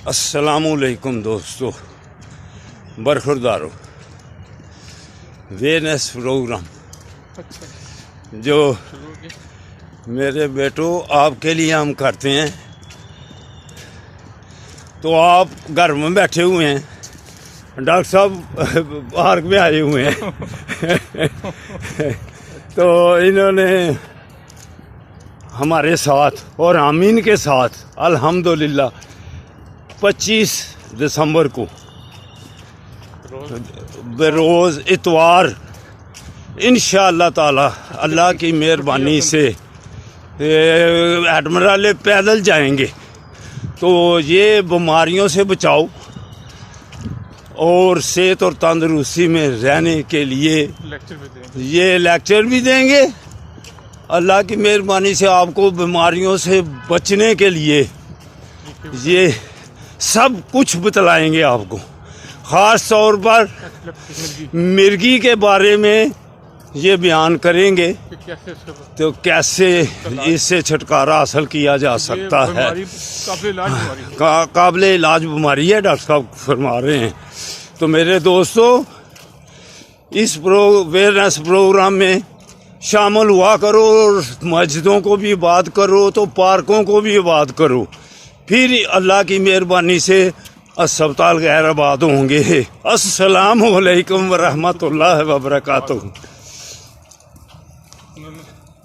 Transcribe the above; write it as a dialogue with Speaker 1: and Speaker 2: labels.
Speaker 1: السلام علیکم دوستو، برخوردارو ویئرنیس پروگرام جو میرے بیٹوں آپ کے لیے ہم کرتے ہیں، تو آپ گھر میں بیٹھے ہوئے ہیں، ڈاکٹر صاحب پارک میں آئے ہوئے ہیں تو انہوں نے ہمارے ساتھ اور آمین کے ساتھ الحمدللہ 25 دسمبر کو بروز اتوار انشاءاللہ تعالی اللہ کی مہربانی سے ایڈمرل پیدل جائیں گے، تو یہ بیماریوں سے بچاؤ اور صحت اور تندرستی میں رہنے کے لیے یہ لیکچر بھی دیں گے۔ اللہ کی مہربانی سے آپ کو بیماریوں سے بچنے کے لیے یہ سب کچھ بتلائیں گے آپ کو، خاص طور پر مرگی کے بارے میں یہ بیان کریں گے تو کیسے اس سے چھٹکارا حاصل کیا جا سکتا ہے۔ قابل علاج بیماری ہے، ڈاکٹر صاحب فرما رہے ہیں۔ تو میرے دوستو، اس ویئرنیس پروگرام میں شامل ہوا کرو، اور مسجدوں کو بھی بات کرو تو پارکوں کو بھی بات کرو، پھر اللہ کی مہربانی سے اسپتال غیر آباد ہوں گے۔ السلام علیکم ورحمۃ اللہ وبرکاتہ۔